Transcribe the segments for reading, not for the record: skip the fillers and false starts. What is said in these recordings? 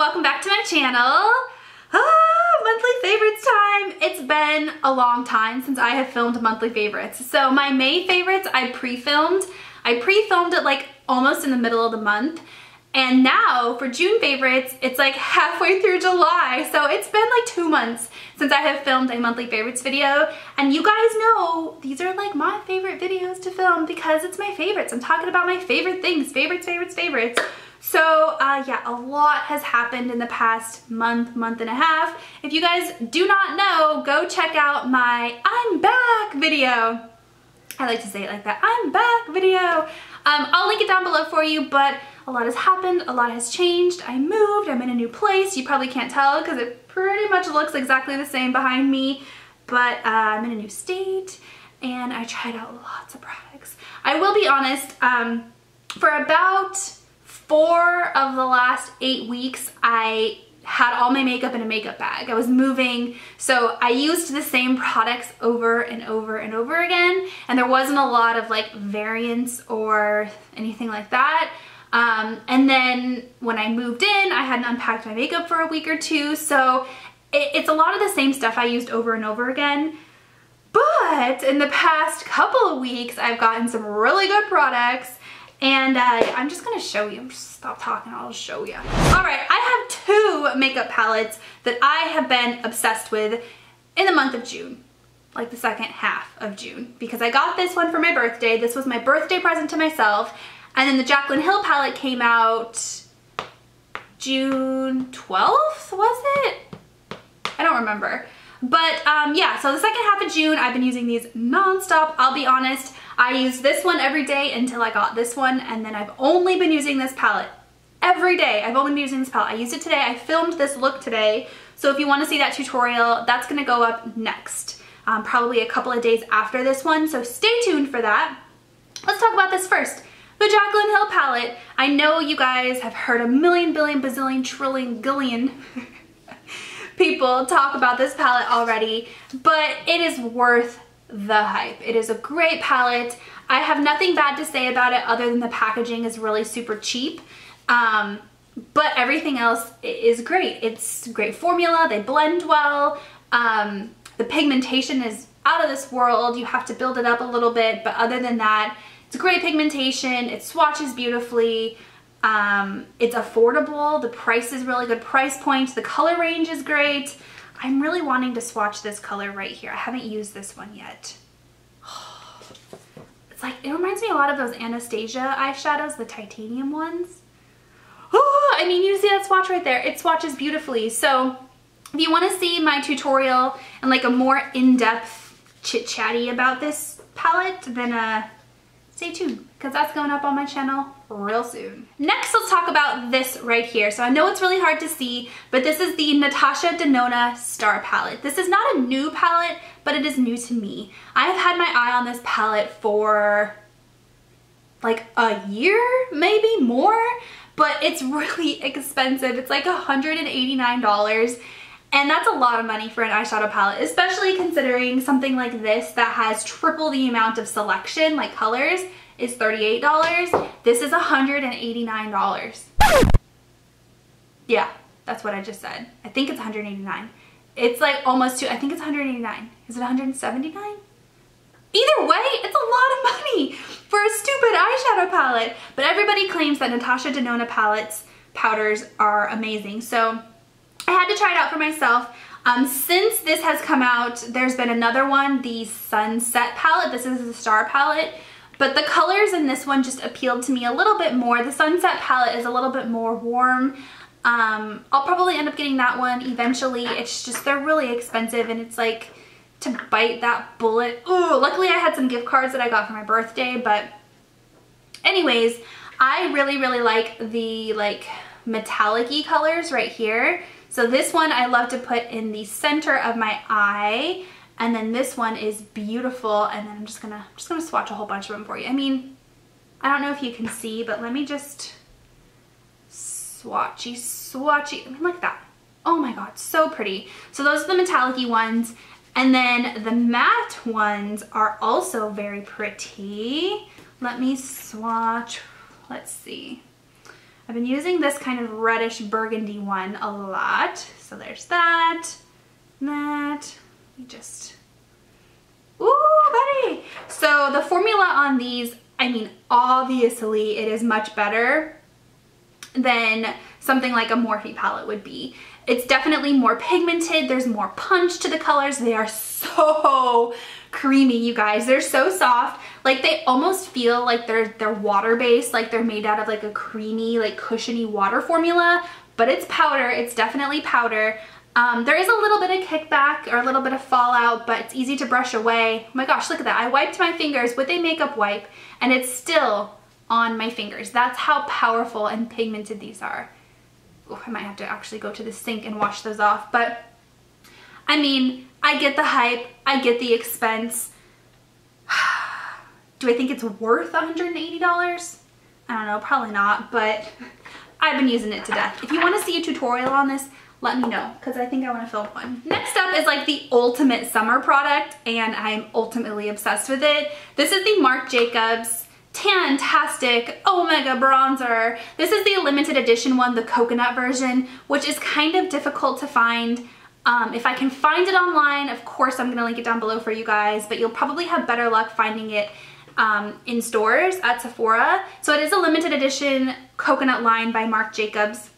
welcome back to my channel. Monthly favorites time. It's been a long time since I have filmed monthly favorites. So my May favorites I pre-filmed. I pre-filmed it like almost in the middle of the month. And now for June favorites, it's like halfway through July. So it's been like 2 months since I have filmed a monthly favorites video. And you guys know these are like my favorite videos to film because it's my favorites. I'm talking about my favorite things, favorites. So yeah, a lot has happened in the past month and a half. If you guys do not know, go check out my I'm back video. I like to say it like that, I'm back video. I'll link it down below for you, but a lot has happened, a lot has changed. I moved, I'm in a new place. You probably can't tell because it pretty much looks exactly the same behind me, but I'm in a new state and I tried out lots of products. I will be honest, for about 4 of the last 8 weeks, I had all my makeup in a makeup bag. I was moving, so I used the same products over and over and over again, and there wasn't a lot of like variance or anything like that. And then when I moved in, I hadn't unpacked my makeup for a week or two, so it's a lot of the same stuff I used over and over again. But in the past couple of weeks, I've gotten some really good products. And I'm just gonna show you. Just stop talking, I'll show you. All right, I have 2 makeup palettes that I have been obsessed with in the month of June, like the second half of June, because I got this one for my birthday. This was my birthday present to myself. And then the Jaclyn Hill palette came out June 12th, was it? I don't remember. But yeah, so the second half of June, I've been using these non-stop. I'll be honest, I used this one every day until I got this one, and then I've only been using this palette every day. I've only been using this palette. I used it today. I filmed this look today. So if you want to see that tutorial, that's going to go up next, probably a couple of days after this one. So stay tuned for that. Let's talk about this first. The Jaclyn Hill palette. I know you guys have heard a million, billion, bazillion, trillion, gillion people talk about this palette already, but it is worth the hype. It is a great palette. I have nothing bad to say about it other than the packaging is really super cheap, but everything else is great. It's great formula, they blend well, the pigmentation is out of this world. You have to build it up a little bit, but other than that, it's great pigmentation, it swatches beautifully. It's affordable, the price is really good price point, the color range is great. I'm really wanting to swatch this color right here. I haven't used this one yet. It's like, it reminds me a lot of those Anastasia eyeshadows, the titanium ones. Oh, I mean, you see that swatch right there. It swatches beautifully. So if you want to see my tutorial and like a more in-depth chit-chatty about this palette, then stay tuned, because that's going up on my channel real soon. Next, let's talk about this right here. So I know it's really hard to see, but this is the Natasha Denona Star Palette. This is not a new palette, but it is new to me. I have had my eye on this palette for like a year, maybe more, but it's really expensive. It's like $189. And that's a lot of money for an eyeshadow palette, especially considering something like this that has triple the amount of selection, like colors, is $38. This is $189. Yeah, that's what I just said. I think it's $189. It's like almost I think it's $189. Is it $179? Either way, it's a lot of money for a stupid eyeshadow palette. But everybody claims that Natasha Denona powders are amazing. So I had to try it out for myself. Since this has come out, there's been another one, the Sunset palette. This is the Star palette, but the colors in this one just appealed to me a little bit more. The Sunset palette is a little bit more warm. I'll probably end up getting that one eventually. It's just, they're really expensive and it's like to bite that bullet. Ooh, luckily I had some gift cards that I got for my birthday, but anyways, I really like the like metallic-y colors right here. So this one I love to put in the center of my eye, and then this one is beautiful, and then I'm just gonna swatch a whole bunch of them for you. I mean, I don't know if you can see, but let me just swatchy. I mean, look at that. Oh my god, so pretty. So those are the metallic-y ones, and then the matte ones are also very pretty. Let me swatch. Let's see. I've been using this kind of reddish burgundy one a lot. So there's that, that. We just, ooh, buddy. So the formula on these, I mean, obviously it is much better than something like a Morphe palette would be. It's definitely more pigmented. There's more punch to the colors. They are so creamy, you guys. They're so soft. Like they almost feel like they're water-based, like they're made out of like a creamy, like cushiony water formula, but it's powder. It's definitely powder. There is a little bit of kickback or a little bit of fallout, but it's easy to brush away. Oh my gosh, look at that. I wiped my fingers with a makeup wipe and it's still on my fingers. That's how powerful and pigmented these are. Oh, I might have to actually go to the sink and wash those off, but I mean, I get the hype, I get the expense. Do I think it's worth $180? I don't know, probably not, but I've been using it to death. If you want to see a tutorial on this, let me know, because I think I want to film one. Next up is like the ultimate summer product, and I'm ultimately obsessed with it. This is the Marc Jacobs Tantastic Omega Bronzer. This is the limited edition one, the coconut version, which is kind of difficult to find. If I can find it online, of course I'm gonna link it down below for you guys, but you'll probably have better luck finding it in stores at Sephora. So it is a limited edition coconut line by Marc Jacobs.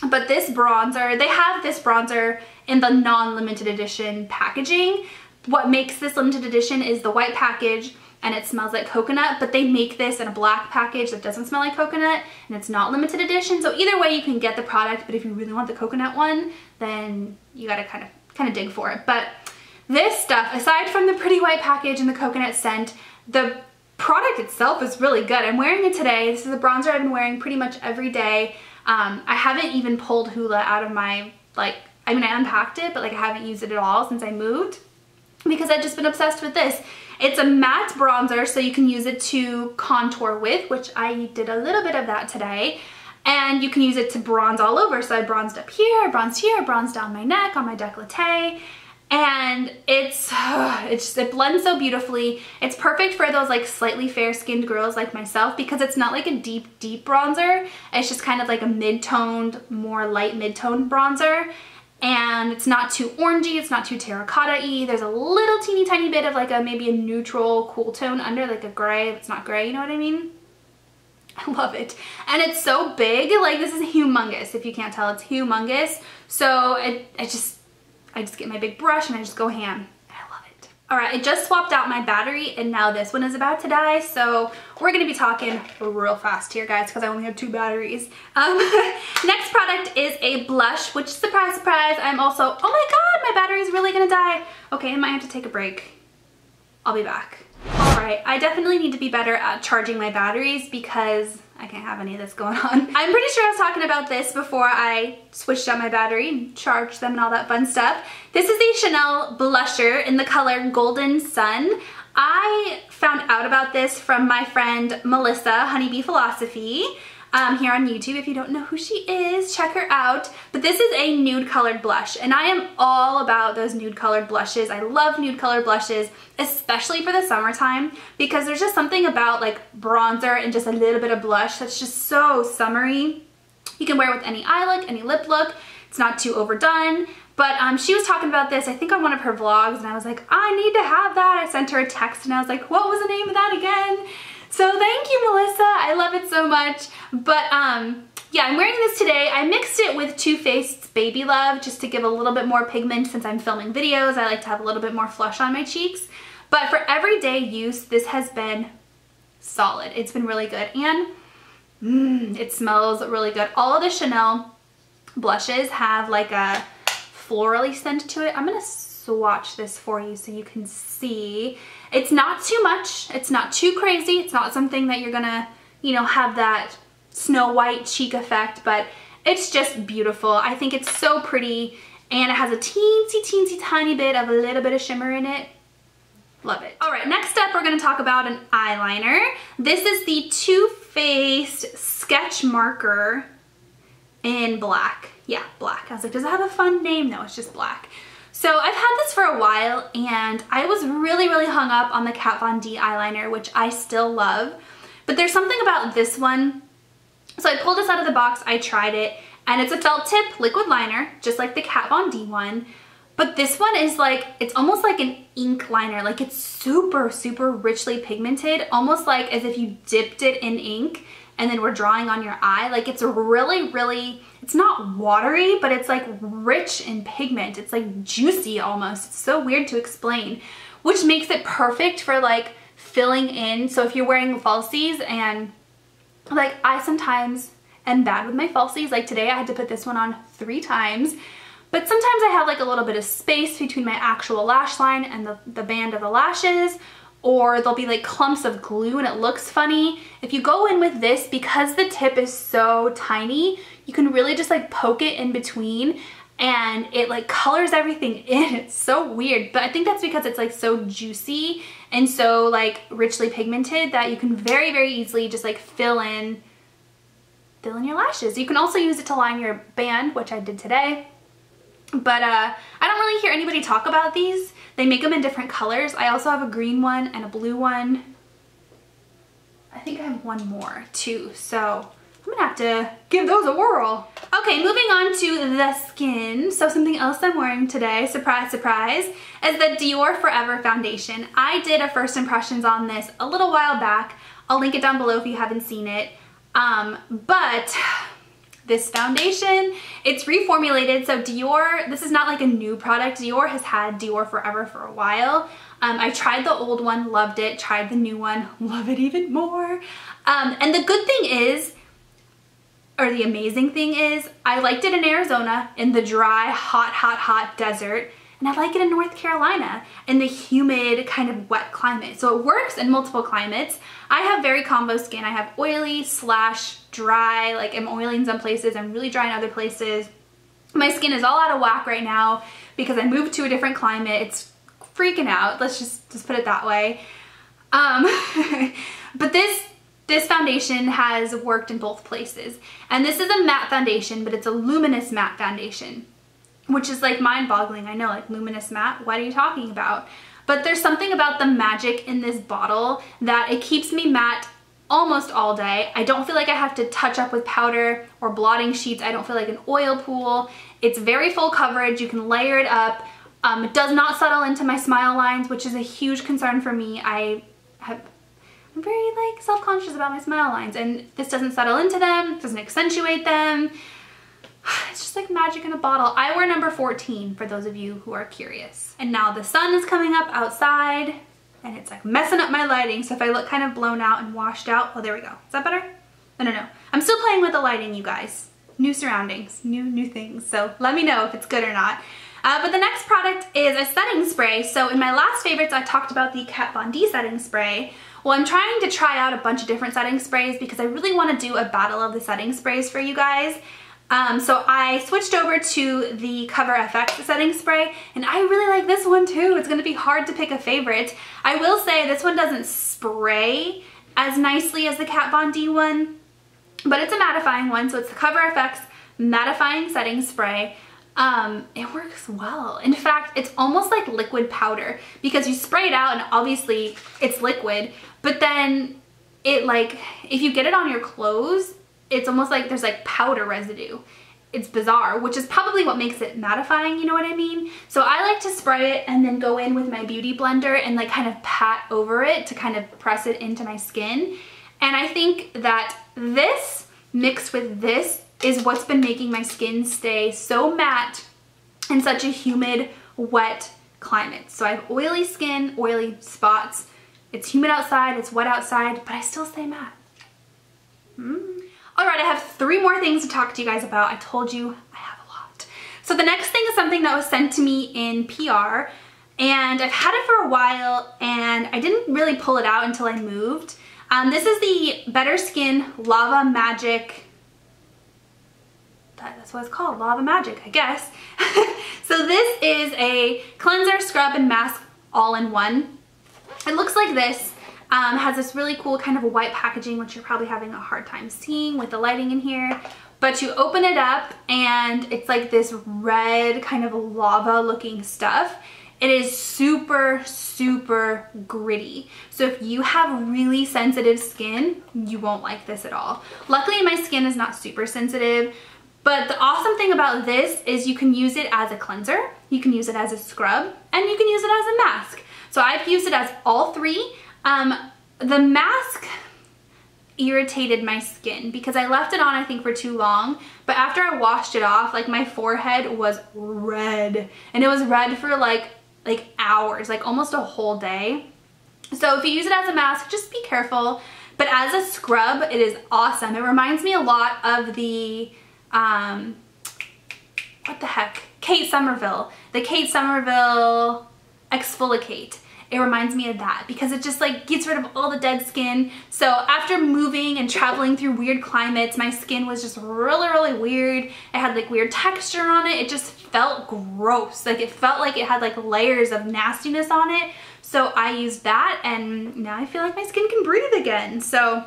But this bronzer, they have this bronzer in the non-limited edition packaging. What makes this limited edition is the white package and it smells like coconut, but they make this in a black package that doesn't smell like coconut and it's not limited edition. So either way you can get the product, but if you really want the coconut one, then you gotta kind of dig for it. But this stuff, aside from the pretty white package and the coconut scent, the product itself is really good. I'm wearing it today. This is a bronzer I've been wearing pretty much every day. I haven't even pulled Hoola out of my, I unpacked it, but I haven't used it at all since I moved because I've just been obsessed with this. It's a matte bronzer, so you can use it to contour with, which I did a little bit of that today. And you can use it to bronze all over. So I bronzed up here, I bronzed down my neck, on my décolleté. And it blends so beautifully. It's perfect for those slightly fair-skinned girls like myself because it's not like a deep bronzer. It's just kind of like a mid-toned, more light mid-toned bronzer. And it's not too orangey, it's not too terracotta-y. There's a little teeny tiny bit of maybe a neutral cool tone under, like a gray. It's not gray, you know what I mean? I love it. And it's so big, this is humongous. If you can't tell, it's humongous. So I just get my big brush and I just go ham. I love it. All right, I just swapped out my battery and now this one is about to die. So we're gonna be talking real fast here, guys, because I only have 2 batteries. Next product is a blush, which, surprise, surprise, I'm also, oh my God, my battery's really gonna die. Okay, I might have to take a break. I'll be back. All right, I definitely need to be better at charging my batteries because I can't have any of this going on. I'm pretty sure I was talking about this before I switched out my battery and charged them and all that fun stuff. This is the Chanel blusher in the color Golden Sun. I found out about this from my friend Melissa, Honeybee Philosophy, here on YouTube. If you don't know who she is, check her out. But this is a nude colored blush, and I am all about those nude colored blushes. I love nude colored blushes, especially for the summertime, because there's just something about bronzer and just a little bit of blush that's just so summery. You can wear it with any eye look, any lip look. It's not too overdone. But she was talking about this, I think on one of her vlogs, and I was like, I need to have that. I sent her a text and I was like, what was the name of that again? So thank you, Melissa. I love it so much. But yeah, I'm wearing this today. I mixed it with Too Faced's Baby Love just to give a little bit more pigment since I'm filming videos. I like to have a little bit more flush on my cheeks. But for everyday use, this has been solid. It's been really good. And it smells really good. All of the Chanel blushes have a florally scent to it. I'm gonna swatch this for you so you can see. It's not too much, it's not too crazy, it's not something that you're gonna, have that Snow White cheek effect, but it's just beautiful. I think it's so pretty, and it has a teensy tiny bit of a little bit of shimmer in it. Love it. All right, next up we're gonna talk about an eyeliner. This is the Too Faced Sketch Marker in black. Yeah, black. I was like, does it have a fun name? No, it's just black. So I've had this for a while, and I was really hung up on the Kat Von D eyeliner, which I still love. But there's something about this one So I pulled this out of the box, I tried it, and it's a felt tip liquid liner, just like the Kat Von D one. But this one is like, it's almost like an ink liner. Like it's super, super richly pigmented, almost like as if you dipped it in ink and then we're drawing on your eye. Like it's really, really, it's not watery, but it's like rich in pigment. It's like juicy almost. It's so weird to explain, which makes it perfect for like filling in. So if you're wearing falsies, and like I sometimes am bad with my falsies. Like today I had to put this one on 3 times. But sometimes I have like a little bit of space between my actual lash line and the band of the lashes, or there'll be like clumps of glue and it looks funny. If you go in with this, because the tip is so tiny, you can really just like poke it in between and it like colors everything in. It's so weird, but I think that's because it's like so juicy and so like richly pigmented that you can very, very easily just like fill in your lashes. You can also use it to line your band, which I did today. But I don't really hear anybody talk about these. They make them in different colors. I also have a green one and a blue one. I think I have one more too, so I'm gonna have to give those a whirl. Okay, moving on to the skin. So something else I'm wearing today, surprise, surprise, is the Dior Forever foundation. I did a first impressions on this a little while back. I'll link it down below if you haven't seen it. But this foundation, it's reformulated. So Dior, this is not like a new product. Dior has had Dior Forever for a while. I tried the old one, loved it. Tried the new one, love it even more. And the good thing is, or the amazing thing is, I liked it in Arizona in the dry, hot, hot, hot desert. And I like it in North Carolina in the humid kind of wet climate. So it works in multiple climates. I have very combo skin. I have oily / dry, like I'm oily in some places, I'm really dry in other places. My skin is all out of whack right now because I moved to a different climate. It's freaking out. Let's just put it that way. But this foundation has worked in both places. And this is a matte foundation, but it's a luminous matte foundation, which is like mind-boggling. I know, like luminous matte, what are you talking about? But there's something about the magic in this bottle that it keeps me matte almost all day. I don't feel like I have to touch up with powder or blotting sheets. I don't feel like an oil pool. It's very full coverage. You can layer it up. It does not settle into my smile lines, which is a huge concern for me. I'm very like self-conscious about my smile lines, and this doesn't settle into them, doesn't accentuate them. It's just like magic in a bottle. I wear number 14 for those of you who are curious. And now the sun is coming up outside and it's like messing up my lighting. So if I look kind of blown out and washed out, oh, there we go. Is that better? No. I'm still playing with the lighting, you guys. New surroundings, new things. So let me know if it's good or not. But the next product is a setting spray. So in my last favorites, I talked about the Kat Von D setting spray. Well, I'm trying to try out a bunch of different setting sprays because I really want to do a battle of the setting sprays for you guys. So I switched over to the Cover FX setting spray, and I really like this one too. It's gonna be hard to pick a favorite. I will say this one doesn't spray as nicely as the Kat Von D one, but it's a mattifying one. So it's the Cover FX mattifying setting spray. It works well. In fact, it's almost like liquid powder because you spray it out and obviously it's liquid, but then it like, if you get it on your clothes, it's almost like there's like powder residue. It's bizarre, which is probably what makes it mattifying, you know what I mean? So I like to spray it and then go in with my beauty blender and like kind of pat over it to kind of press it into my skin. And I think that this mixed with this is what's been making my skin stay so matte in such a humid, wet climate. So I have oily skin, oily spots. It's humid outside, it's wet outside, but I still stay matte. All right, I have 3 more things to talk to you guys about. I told you I have a lot. So the next thing is something that was sent to me in PR, and I've had it for a while, and I didn't really pull it out until I moved. This is the Better Skin Lava Magic. That's what it's called, Lava Magic, I guess. So this is a cleanser, scrub, and mask all in one. It looks like this. Has this really cool kind of a white packaging, which you're probably having a hard time seeing with the lighting in here. But you open it up and it's like this red kind of lava looking stuff. It is super, super gritty. So if you have really sensitive skin, you won't like this at all. Luckily, my skin is not super sensitive, but the awesome thing about this is you can use it as a cleanser, you can use it as a scrub, and you can use it as a mask. So I've used it as all three. The mask irritated my skin because I left it on, I think, for too long, but after I washed it off, like my forehead was red, and it was red for like hours, like almost a whole day. So if you use it as a mask, just be careful, but as a scrub, it is awesome. It reminds me a lot of the what the heck, Kate Somerville, the Kate Somerville Exfoliate. It reminds me of that because it just like gets rid of all the dead skin. So after moving and traveling through weird climates, my skin was just really weird. It had like weird texture on it. It just felt gross. Like it felt like it had like layers of nastiness on it. So I used that and now I feel like my skin can breathe again. So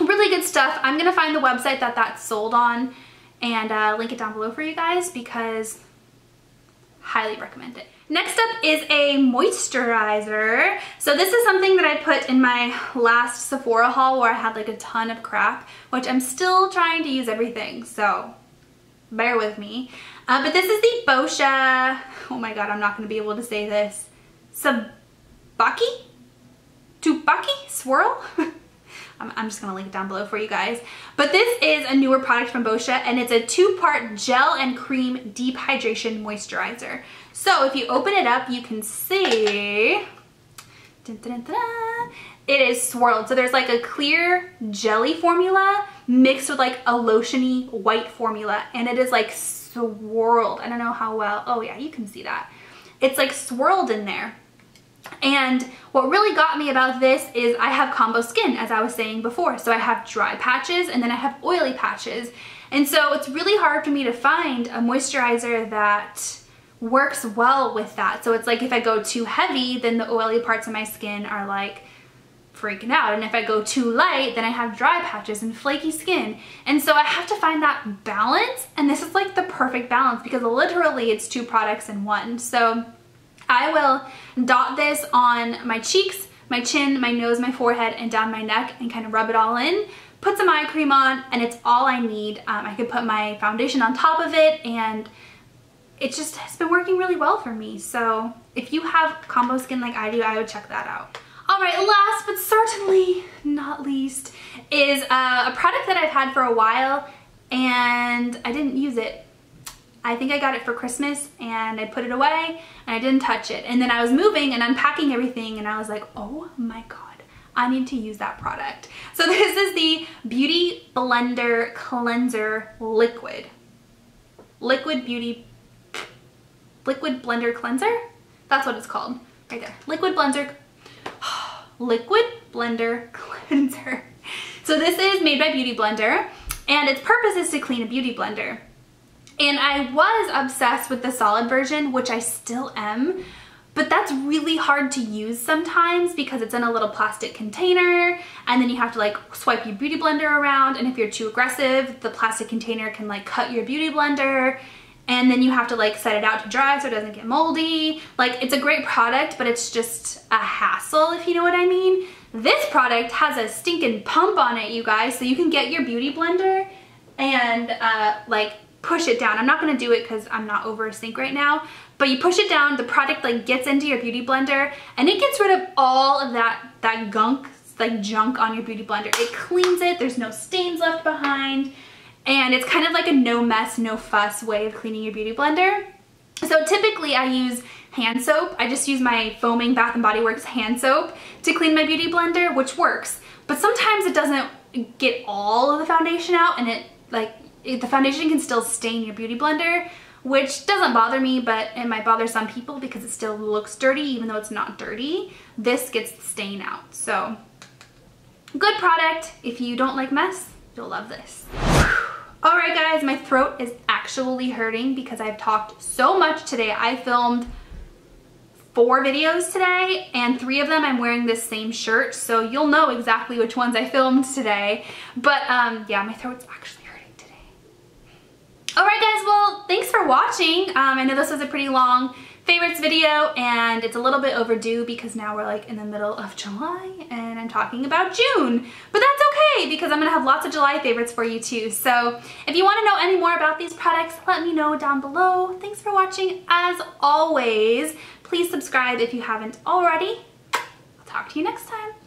really good stuff. I'm gonna find the website that that's sold on and link it down below for you guys because highly recommend it. Next up is a moisturizer. So this is something that I put in my last Sephora haul where I had like a ton of crap, which I'm still trying to use everything, so bear with me. But this is the Boscia, oh my god, I'm not gonna be able to say this, Tsubaki? Swirl? I'm just gonna link it down below for you guys. But this is a newer product from Boscia and it's a 2-part gel and cream deep hydration moisturizer. So if you open it up, you can see, dun, dun, dun, dun, it is swirled. So there's like a clear jelly formula mixed with like a lotiony white formula, and it is like swirled. I don't know how well, oh yeah, you can see that. It's like swirled in there. And what really got me about this is I have combo skin, as I was saying before. So I have dry patches and then I have oily patches. And so it's really hard for me to find a moisturizer that works well with that. So it's like if I go too heavy, then the oily parts of my skin are like freaking out. And if I go too light, then I have dry patches and flaky skin. And so I have to find that balance. And this is like the perfect balance because literally it's 2 products in one. So I will dot this on my cheeks, my chin, my nose, my forehead, and down my neck and kind of rub it all in. Put some eye cream on and it's all I need. I could put my foundation on top of it and it just has been working really well for me. So if you have combo skin like I do, I would check that out. All right, last but certainly not least is a product that I've had for a while and I didn't use it. I think I got it for Christmas and I put it away and I didn't touch it. And then I was moving and unpacking everything and I was like, oh my God, I need to use that product. So this is the Beauty Blender Cleanser Liquid. Liquid Blender Cleanser? That's what it's called, right there. Liquid Blender Cleanser. So this is made by Beauty Blender and its purpose is to clean a beauty blender. And I was obsessed with the solid version, which I still am, but that's really hard to use sometimes because it's in a little plastic container and then you have to like swipe your beauty blender around, and if you're too aggressive, the plastic container can like cut your beauty blender and then you have to like set it out to dry so it doesn't get moldy. Like, it's a great product, but it's just a hassle, if you know what I mean. This product has a stinking pump on it, you guys, so you can get your beauty blender and like push it down. I'm not gonna do it because I'm not over a sink right now, but you push it down, the product like gets into your beauty blender and it gets rid of all of that gunk, like junk on your beauty blender. It cleans it, there's no stains left behind, and it's kind of like a no mess, no fuss way of cleaning your beauty blender. So typically I use hand soap. I just use my foaming Bath & Body Works hand soap to clean my beauty blender, which works, but sometimes it doesn't get all of the foundation out and the foundation can still stain your beauty blender, which doesn't bother me, but it might bother some people because it still looks dirty even though it's not dirty. This gets the stain out. So good product. If you don't like mess, you'll love this. All right guys, my throat is actually hurting because I've talked so much today. I filmed 4 videos today and 3 of them I'm wearing this same shirt, so you'll know exactly which ones I filmed today. But yeah, my throat's actually hurting today. All right guys, well, thanks for for watching. I know this was a pretty long favorites video and it's a little bit overdue because now we're like in the middle of July and I'm talking about June. But that's okay because I'm gonna have lots of July favorites for you too. So if you wanna know any more about these products, let me know down below. Thanks for watching as always. Please subscribe if you haven't already. I'll talk to you next time.